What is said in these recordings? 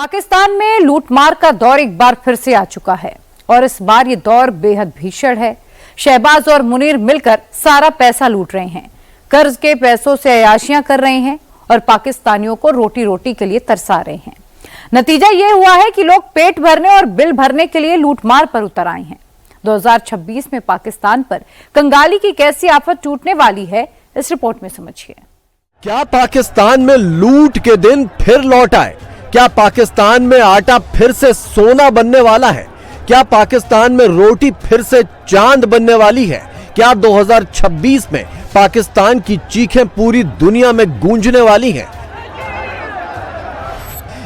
पाकिस्तान में लूटमार का दौर एक बार फिर से आ चुका है और इस बार ये दौर बेहद भीषण है। शहबाज और मुनीर मिलकर सारा पैसा लूट रहे हैं, कर्ज के पैसों से अयाशियां कर रहे हैं और पाकिस्तानियों को रोटी रोटी के लिए तरसा रहे हैं। नतीजा ये हुआ है कि लोग पेट भरने और बिल भरने के लिए लूटमार पर उतर आए हैं। 2026 में पाकिस्तान पर कंगाली की कैसी आफत टूटने वाली है, इस रिपोर्ट में समझिए। क्या पाकिस्तान में लूट के दिन फिर लौट आए? क्या पाकिस्तान में आटा फिर से सोना बनने वाला है? क्या पाकिस्तान में रोटी फिर से चांद बनने वाली है? क्या 2026 में पाकिस्तान की चीखें पूरी दुनिया में गूंजने वाली हैं?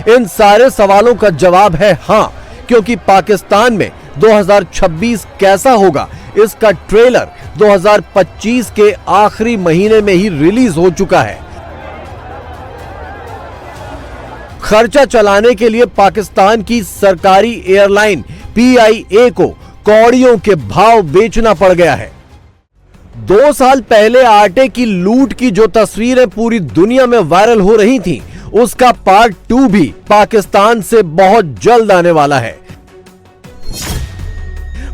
इन सारे सवालों का जवाब है हां, क्योंकि पाकिस्तान में 2026 कैसा होगा, इसका ट्रेलर 2025 के आखिरी महीने में ही रिलीज हो चुका है। खर्चा चलाने के लिए पाकिस्तान की सरकारी एयरलाइन PIA को कौड़ियों के भाव बेचना पड़ गया है। 2 साल पहले आटे की लूट की जो तस्वीरें पूरी दुनिया में वायरल हो रही थीं, उसका पार्ट 2 भी पाकिस्तान से बहुत जल्द आने वाला है।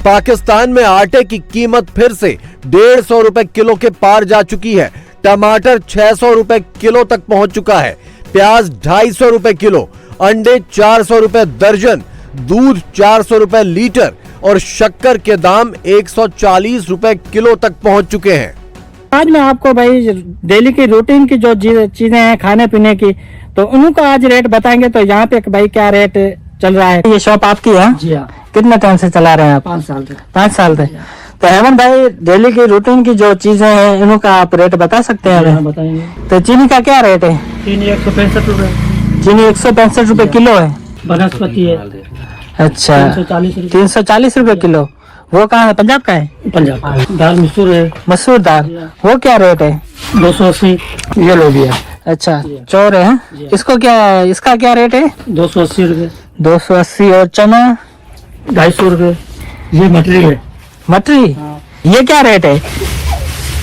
पाकिस्तान में आटे की कीमत फिर से 150 रुपए किलो के पार जा चुकी है। टमाटर 600 रुपए किलो तक पहुंच चुका है। प्याज 250 रुपए किलो, अंडे 400 रुपए दर्जन, दूध 400 रुपए लीटर और शक्कर के दाम 140 रुपए किलो तक पहुंच चुके हैं। आज मैं आपको भाई डेली की रूटीन की जो चीजें हैं खाने पीने की, तो उनका आज रेट बताएंगे। तो यहाँ पे भाई क्या रेट चल रहा है? ये शॉप आपकी है? जी हाँ। कितने टाइम से चला रहे हैं आप? 5 साल से। 5 साल से। तो हेमंत भाई डेली की रूटीन की जो चीजें हैं उनका आप रेट बता सकते हैं? हाँ, बताएंगे। तो चीनी का क्या रेट है? चीनी 165 रुपए। चीनी 165 रुपए किलो है। बनस्पति है। अच्छा, 340 रुपए किलो। वो कहाँ है? पंजाब का है? पंजाब। दाल मसूर है। मसूर दाल, वो क्या रेट है? 280। ये लो भैया। अच्छा, चौर है। इसको क्या, इसका क्या रेट है? 280 रुपए। 280। और चना 250 रुपए। ये मटरी है। मटरी? ये क्या रेट है?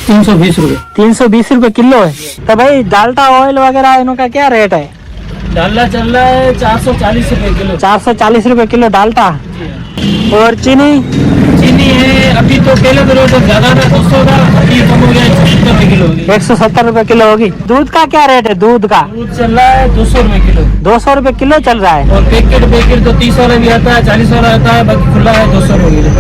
320 रुपए। 320 रुपए किलो है। तो भाई डाल्डा ऑयल वगैरह इनका क्या रेट है? डाल्डा चल रहा है 440 रुपए किलो। 440 रुपए किलो डाल्डा। और चीनी? चीनी है अभी तो पहले तो रेट ज्यादा था, 200 का, अभी कम हो गया 170 रुपए किलो। 170 रुपए किलो होगी। दूध का क्या रेट है? दूध का दूध चल रहा है 200 रुपए किलो। 200 रुपए किलो चल रहा है। और पैकेट तो 30 वाला भी आता है, 40 वाला आता है, बाकी खुला है 200 रुपए किलो।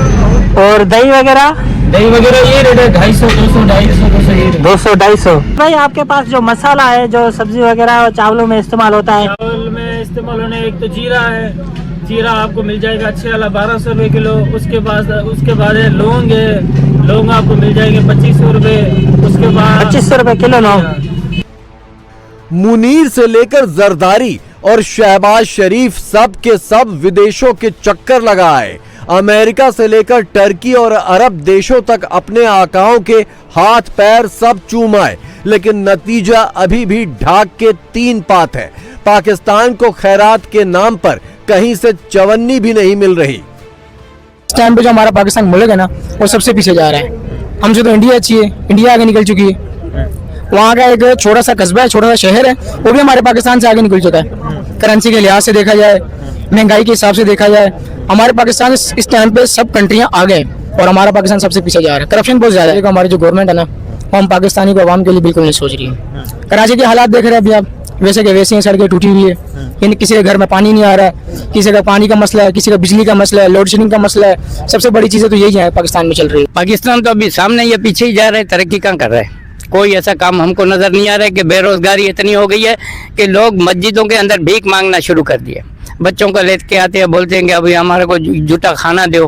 और दही वगैरह? दही वगैरह ये रेट है 250, 200, 250, 200, 250। भाई आपके पास जो मसाला है, जो सब्जी वगैरह और चावलों में इस्तेमाल होता है? चावल में इस्तेमाल होने एक तो जीरा है। जीरा आपको मिल जाएगा अच्छे वाला 1200 रुपए किलो। उसके बाद है लौंग है। लौंग आपको मिल जाएंगे 2500 रुपए। उसके बाद 2500 रुपए किलो लौंग। मुनीर से लेकर जरदारी और शहबाज शरीफ सब के सब विदेशों के चक्कर लगाए। अमेरिका से लेकर टर्की और अरब देशों तक अपने आकाओं के हाथ पैर सब चूमाए, लेकिन नतीजा अभी भी ढाक के 3 पात है। पाकिस्तान को खैरात के नाम पर कहीं से चवन्नी भी नहीं मिल रही। इस टाइम पे जो हमारा पाकिस्तान मुल्क है ना, वो सबसे पीछे जा रहा है। हमसे तो इंडिया अच्छी है, इंडिया आगे निकल चुकी है। वहाँ का एक छोटा सा कस्बा है, छोटा सा शहर है, वो भी हमारे पाकिस्तान से आगे निकल चुका है। करेंसी के लिहाज से देखा जाए, महंगाई के हिसाब से देखा जाए, हमारे पाकिस्तान इस टाइम पे सब कंट्रियां आगे और हमारा पाकिस्तान सबसे पीछे जा रहा है। करप्शन बहुत ज्यादा है। हमारी जो गवर्नमेंट है ना, वो हम पाकिस्तानी को आवाम के लिए बिल्कुल नहीं सोच रही है। कराची के हालात देख रहे हैं अभी आप, वैसे के वैसे सड़कें टूटी हुई है, यानी किसी के घर में पानी नहीं आ रहा है, किसी का पानी का मसला है, किसी का बिजली का मसला है, लोड शेडिंग का मसला है। सबसे बड़ी चीजें तो यही है पाकिस्तान में चल रही है। पाकिस्तान तो अभी सामने या पीछे ही जा रहा है, तरक्की कहाँ कर रहा है? कोई ऐसा काम हमको नजर नहीं आ रहा है कि बेरोजगारी इतनी हो गई है कि लोग मस्जिदों के अंदर भीख मांगना शुरू कर दिए। बच्चों को लेके आते हैं, बोलते हैं कि अभी हमारे को जूठा खाना दो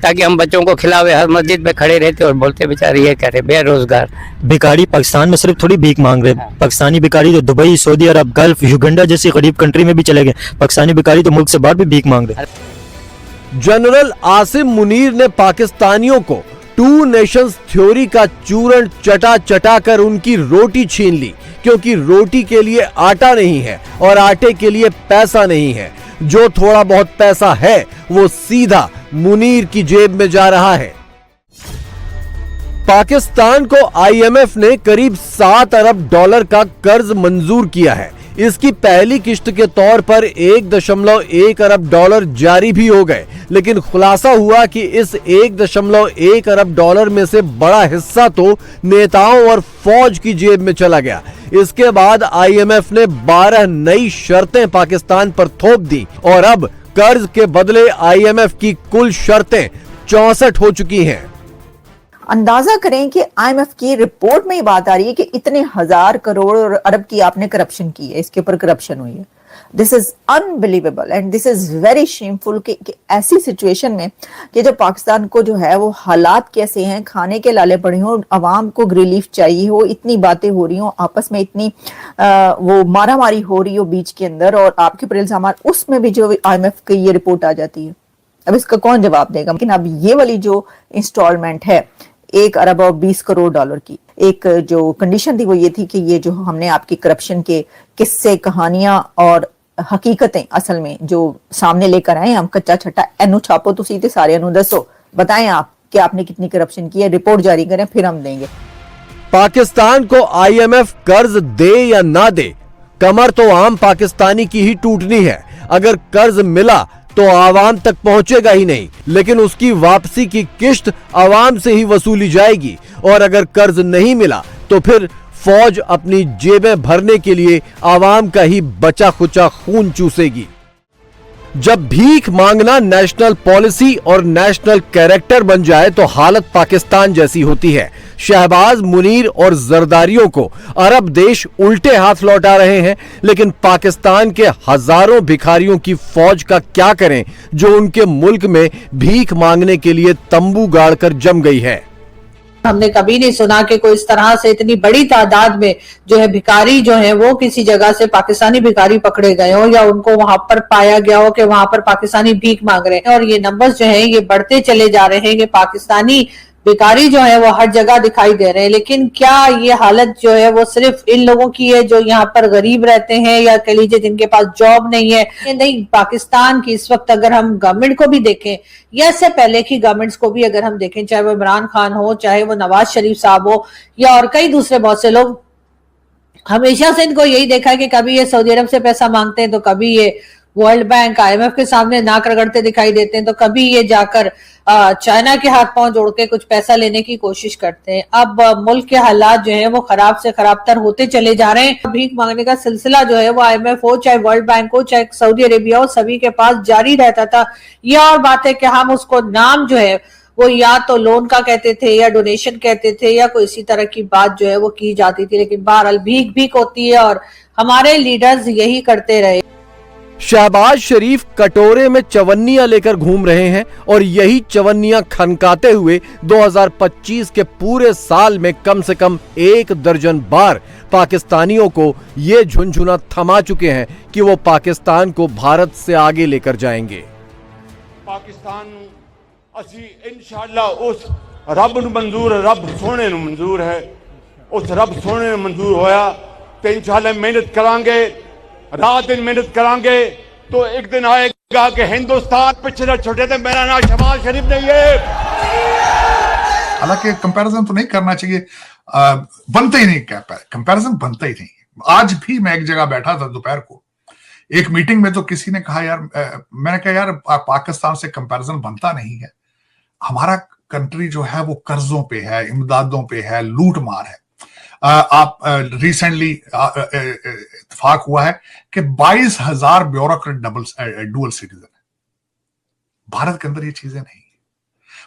ताकि हम बच्चों को खिलावे। हर मस्जिद पे खड़े रहते और बोलते बेचारे ये करे बेरोजगार। भिखारी पाकिस्तान में सिर्फ थोड़ी भीख मांग रहे हैं। पाकिस्तानी भिखारी तो दुबई, सऊदी अरब, गल्फ, युगांडा जैसी गरीब कंट्री में भी चले गए। पाकिस्तानी भिखारी तो मुल्क से बाहर भी भीख मांग रहे हैं। जनरल आसिम मुनीर ने पाकिस्तानियों को 2 नेशंस थ्योरी का चूरण चटा चटा कर उनकी रोटी छीन ली, क्योंकि रोटी के लिए आटा नहीं है और आटे के लिए पैसा नहीं है। जो थोड़ा बहुत पैसा है वो सीधा मुनीर की जेब में जा रहा है। पाकिस्तान को IMF ने करीब $7 अरब का कर्ज मंजूर किया है। इसकी पहली किस्त के तौर पर 1.1 अरब डॉलर जारी भी हो गए, लेकिन खुलासा हुआ कि इस 1.1 अरब डॉलर में से बड़ा हिस्सा तो नेताओं और फौज की जेब में चला गया। इसके बाद आईएमएफ ने 12 नई शर्तें पाकिस्तान पर थोप दी और अब कर्ज के बदले आईएमएफ की कुल शर्तें 64 हो चुकी हैं। अंदाजा करें कि आईएमएफ की रिपोर्ट में ये बात आ रही है कि इतने हजार करोड़ और अरब की आपने करप्शन की है, इसके ऊपर करप्शन हुई है। This is unbelievable and this is very shameful कि ऐसी सिचुएशन में कि जब पाकिस्तान को जो है वो हालात कैसे हैं, खाने के लाले पड़े हों, आवाम को रिलीफ चाहिए हो, इतनी बातें हो रही हो, आपस में इतनी वो मारामारी हो रही हो बीच के अंदर, और आपके ऊपर इल्जाम, उसमें भी जो आईएमएफ की ये रिपोर्ट आ जाती है। अब इसका कौन जवाब देगा? लेकिन अब ये वाली जो इंस्टॉलमेंट है 1 अरब और 20 करोड़ डॉलर की, एक जो कंडीशन थी वो ये थी कि ये जो हमने आपकी करप्शन के किस्से, कहानियां और हकीकतें असल में जो सामने लेकर आए, हम कच्चा छट्टा एनु छापो तो सीधे सारे एनु दसो, बताएं आप कि आपने कितनी करप्शन की है, रिपोर्ट जारी करें, फिर हम देंगे। पाकिस्तान को आईएमएफ कर्ज दे या ना दे, कमर तो आम पाकिस्तानी की ही टूटनी है। अगर कर्ज मिला तो आवाम तक पहुंचेगा ही नहीं, लेकिन उसकी वापसी की किश्त आवाम से ही वसूली जाएगी, और अगर कर्ज नहीं मिला तो फिर फौज अपनी जेबें भरने के लिए आवाम का ही बचा खुचा खून चूसेगी। जब भीख मांगना नेशनल पॉलिसी और नेशनल कैरेक्टर बन जाए तो हालत पाकिस्तान जैसी होती है। शहबाज, मुनीर और जरदारियों को अरब देश उल्टे हाथ लौटा रहे हैं, लेकिन पाकिस्तान के हजारों भिखारियों की फौज का क्या करें जो उनके मुल्क में भीख मांगने के लिए तंबू गाड़कर जम गई है। हमने कभी नहीं सुना कि कोई इस तरह से इतनी बड़ी तादाद में जो है भिखारी जो है वो किसी जगह से पाकिस्तानी भिखारी पकड़े गए हो या उनको वहां पर पाया गया हो कि वहां पर पाकिस्तानी भीख मांग रहे हैं। और ये नंबर्स जो है ये बढ़ते चले जा रहे हैं कि पाकिस्तानी भिखारी जो है वो हर जगह दिखाई दे रहे हैं। लेकिन क्या ये हालत जो है वो सिर्फ इन लोगों की है जो यहाँ पर गरीब रहते हैं या कह लीजिए जिनके पास जॉब नहीं है? नहीं, पाकिस्तान की इस वक्त अगर हम गवर्नमेंट को भी देखें या इससे पहले की गवर्नमेंट्स को भी अगर हम देखें, चाहे वो इमरान खान हो, चाहे वो नवाज शरीफ साहब हो या और कई दूसरे बहुत से लोग, हमेशा से इनको यही देखा है कि कभी ये सऊदी अरब से पैसा मांगते हैं तो कभी ये वर्ल्ड बैंक, आईएमएफ के सामने नाक रगड़ते दिखाई देते हैं, तो कभी ये जाकर चाइना के हाथ पांव जोड़ के कुछ पैसा लेने की कोशिश करते हैं। अब मुल्क के हालात जो है वो खराब से खराबतर होते चले जा रहे हैं। भीख मांगने का सिलसिला जो है वो आईएमएफ हो, चाहे वर्ल्ड बैंक हो, चाहे सऊदी अरेबिया हो, सभी के पास जारी रहता था। यह और बात है कि हम उसको नाम जो है वो या तो लोन का कहते थे या डोनेशन कहते थे या कोई इसी तरह की बात जो है वो की जाती थी, लेकिन बहरहाल भीख भीख होती है और हमारे लीडर्स यही करते रहे। शहबाज शरीफ कटोरे में चवन्नियां लेकर घूम रहे हैं और यही चवन्नियां खनकाते हुए 2025 के पूरे साल में कम से कम 1 दर्जन बार पाकिस्तानियों को ये झुनझुना थमा चुके हैं कि वो पाकिस्तान को भारत से आगे लेकर जाएंगे। पाकिस्तान असी इंशाअल्लाह उस रब नूं मंजूर है, रब सोने नूं मंजूर है, उस रब सोने नूं मंजूर होया तो इंशाअल्लाह मेहनत करांगे, रात दिन मेहनत करांगे तो एक दिन आएगा कि हिंदुस्तान पिछले छोटे थे, मेरा नाम शहबाज शरीफ नहीं है। हालांकि कंपैरिजन तो नहीं करना चाहिए, बनता ही नहीं, कंपैरिजन बनता ही नहीं। आज भी मैं एक जगह बैठा था दोपहर को, एक मीटिंग में, तो किसी ने कहा यार, मैंने कहा यार पाकिस्तान से कंपैरिजन बनता नहीं है, हमारा कंट्री जो है वो कर्जों पे है, इमदादों पे है, लूट मार है। आप रिसेंटली इत्तेफाक हुआ है कि 22,000 ब्यूरोक्रेट डुअल सिटीजन है। भारत के अंदर ये चीजें नहीं।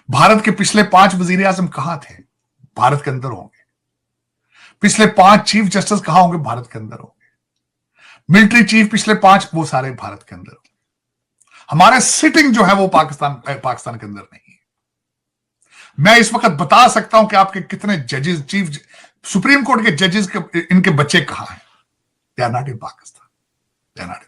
भारत के पिछले 5 वजीर आजम कहां थे? भारत के अंदर होंगे। पिछले 5 चीफ जस्टिस कहां होंगे? भारत के अंदर होंगे। मिलिट्री चीफ पिछले 5, वो सारे भारत के अंदर होंगे। हमारे सिटिंग जो है वो पाकिस्तान के अंदर नहीं है। मैं इस वक्त बता सकता हूं कि आपके कितने जजेस, चीफ सुप्रीम कोर्ट के जजेस के इनके बच्चे कहां हैं? They are not in Pakistan, they are not.